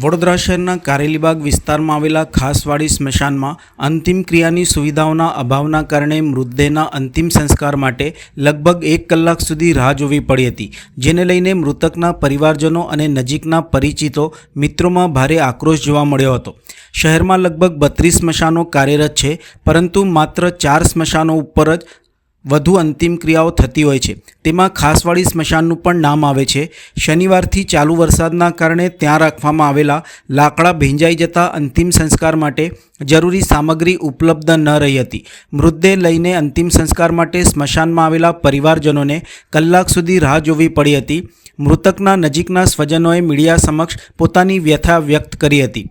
વડોદરા શહેરના કારેલીબાગ વિસ્તારમાં આવેલા ખાસવાડી સ્મશાનમાં અંતિમ ક્રિયાની સુવિધાઓના અભાવના કારણે મૃતદેહના અંતિમ સંસ્કાર માટે લગભગ 1 કલાક સુધી રાહ જોવી પડી હતી, જેને લઈને મૃતકના પરિવારજનો અને નજીકના પરિચિતો મિત્રોમાં ભારે આક્રોશ જોવા મળ્યો હતો। શહેરમાં લગભગ 32 સ્મશાનો કાર્યરત છે, પરંતુ માત્ર 4 સ્મશાનો ઉપર જ વધુ અંતિમ ક્રિયાઓ થતી હોય છે। તેમાં ખાસવાડી સ્મશાનનું પણ નામ આવે છે। શનિવારથી ચાલુ વરસાદના કારણે ત્યાં રાખવામાં આવેલા લાકડા ભીંજાઈ જતા અંતિમ સંસ્કાર માટે જરૂરી સામગ્રી ઉપલબ્ધ ન રહી હતી। મૃતદેહ લઈને અંતિમ સંસ્કાર માટે સ્મશાનમાં આવેલા પરિવારજનોને કલાક સુધી રાહ જોવી પડી હતી। મૃતકના નજીકના સ્વજનોએ મીડિયા સમક્ષ પોતાની વ્યથા વ્યક્ત કરી હતી।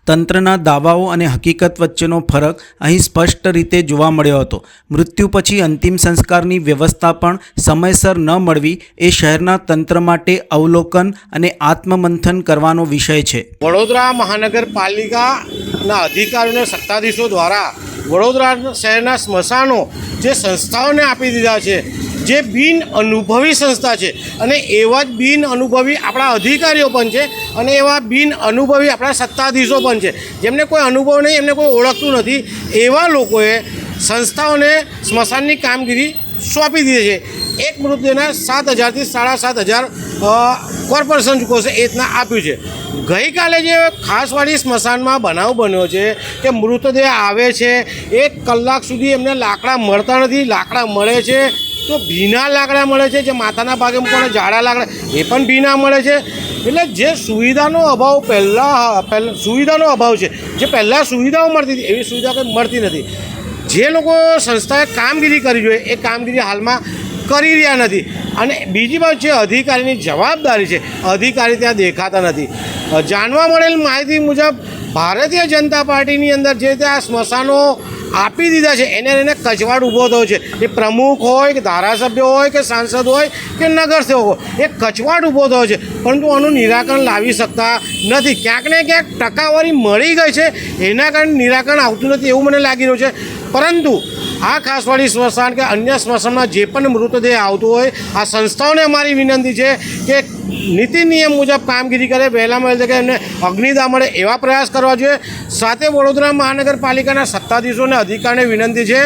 તંત્રના દાવાઓ અને હકીકત વચ્ચેનો ફરક અહીં સ્પષ્ટ રીતે જોવા મળ્યો હતો। મૃત્યુ પછી અંતિમ સંસ્કારની વ્યવસ્થા પણ સમયસર ન મળવી એ શહેરના તંત્ર માટે અવલોકન અને આત્મમંથન કરવાનો વિષય છે। વડોદરા મહાનગરપાલિકાના અધિકારીઓ સત્તાધીશો દ્વારા વડોદરા શહેરના સ્મશાનો જે સંસ્થાઓને આપી દીધા છે, જે બિન અનુભવી સંસ્થા છે, અને એવા જ બિન અનુભવી આપણા અધિકારીઓ પણ છે, અને એવા બિન અનુભવી આપણા સત્તાધીશો પણ છે, જેમને કોઈ અનુભવ નહીં, એમને કોઈ ઓળખતું નથી, એવા લોકોએ સંસ્થાઓને સ્મશાનની કામગીરી સોંપી દીધી છે। એક મૃતદેહના 7,000 થી 7,500 કોર્પોરેશન ચૂકવશે એ રીતના આપ્યું છે। ગઈકાલે જે ખાસવાડી સ્મશાનમાં બનાવ બન્યો છે કે મૃતદેહ આવે છે, 1 કલાક સુધી એમને લાકડા મળતા નથી, લાકડા મળે છે તો ભીના લાકડા મળે છે, જે માથાના ભાગે મૂકવાના જાડા લાકડા એ પણ ભીના મળે છે। એટલે જે સુવિધાનો અભાવ પહેલાં સુવિધાનો અભાવ છે, જે પહેલાં સુવિધાઓ મળતી હતી એવી સુવિધા કંઈ મળતી નથી। જે લોકો સંસ્થાએ કામગીરી કરવી જોઈએ એ કામગીરી હાલમાં કરી રહ્યા નથી, અને બીજી બાજુ જે અધિકારીની જવાબદારી છે, અધિકારી ત્યાં દેખાતા નથી। જાણવા મળેલ માહિતી મુજબ ભારતીય જનતા પાર્ટીની અંદર જે તે આ સ્મશાનો આપી દીધા છે એને લઈને કચવાટ ઊભો થયો છે। એ પ્રમુખ હોય કે ધારાસભ્ય હોય કે સાંસદ હોય કે નગરસેવક હોય, એ કચવાટ ઊભો થયો છે, પરંતુ આનું નિરાકરણ લાવી શકતા નથી। ક્યાંક ને ક્યાંક ટકાવારી મળી ગઈ છે, એના કારણે નિરાકરણ આવતું નથી એવું મને લાગી રહ્યું છે। પરંતુ આ ખાસવાડી સ્મશાન કે અન્ય સ્મશાનમાં જે પણ મૃતદેહ આવતો હોય, આ સંસ્થાઓને અમારી વિનંતી છે કે નીતિ નિયમ મુજબ કામગીરી કરે, વહેલામાં વહેલી તકે એમને અગ્નિદાહ મળે એવા પ્રયાસ કરવા જોઈએ। સાથે વડોદરા મહાનગરપાલિકાના સત્તાધીશોને અધિકારીને વિનંતી છે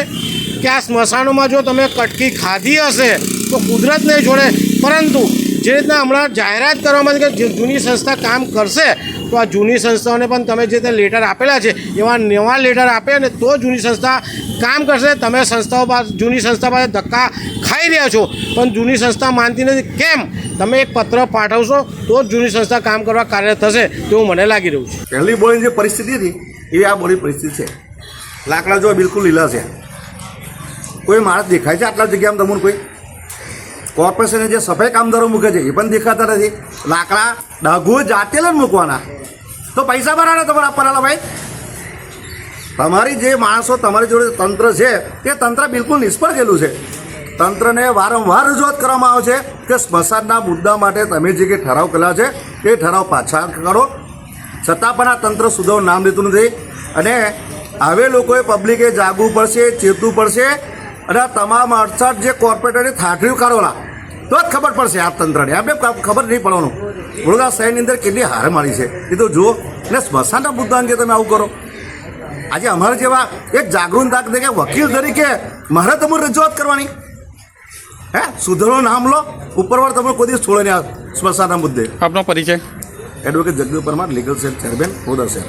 કે આ સ્મશાનોમાં જો તમે કટકી ખાધી હશે તો કુદરત નહીં છોડે, પરંતુ જે રીતના હમણાં જાહેરાત કરવામાં આવી કે જૂની સંસ્થા કામ કરશે, તો આ જૂની સંસ્થાઓને પણ તમે જે તે લેટર આપેલા છે એવા નવા લેટર આપે અને તો જૂની સંસ્થા કામ કરશે। તમે સંસ્થાઓ પાસે જૂની સંસ્થા પાસે ધક્કા ખાઈ રહ્યા છો, પણ જૂની સંસ્થા માનતી નથી। કેમ? તમે એક પત્ર પાઠવશો તો જ જૂની સંસ્થા કામ કરવા કાર્યરત થશે તેવું મને લાગી રહ્યું છે। પહેલી બોલીની જે પરિસ્થિતિ હતી એવી આ બોલી પરિસ્થિતિ છે। લાકડા જો બિલકુલ લીલા છે, કોઈ માણસ દેખાય છે આટલા જગ્યામાં? તમને કોઈ કોર્પોરેશને જે સફાઈ કામદારો મૂકે છે એ પણ દેખાતા નથી। લાકડા ડાઘો જાતે જ મૂકવાના, તો પૈસા ભરાના તમારે આપવાના ભાઈ। તમારી જે માણસો તમારી જોડે તંત્ર છે તે તંત્ર બિલકુલ નિષ્ફળ ગયેલું છે। તંત્રને વારંવાર રજૂઆત કરવામાં આવે છે કે સ્મશાનના મુદ્દા માટે તમે જે કંઈ ઠરાવ કર્યા છે એ ઠરાવ પાછા કરો, છતાં પણ આ તંત્ર સુધારવાનું નામ લેતું નથી। અને હવે લોકોએ પબ્લિકે જાગવું પડશે, ચેતવું પડશે, અને આ તમામ 68 જે કોર્પોરેટરની થાઠરીઓ કાઢવાના તો જ ખબર પડશે આ તંત્રને। આપણે ખબર નહીં પડવાનું વડોદરા શહેરની અંદર કેટલી હારમારી છે એ તો જુઓ। અને સ્મશાનના મુદ્દા અંગે તમે આવું કરો। આજે અમારે જેવા એક જાગૃત તરીકે વકીલ તરીકે મારે તમારે રજૂઆત કરવાની, હે સુધારવાનું નામ લો, ઉપરવાળ તમે કોઈ દિવસ છોડે નહીં આ સ્મશાનના મુદ્દે। આપનો પરિચય? Advocate Jagdeep Parmar, legal cell chairman, Vadodara શહેર।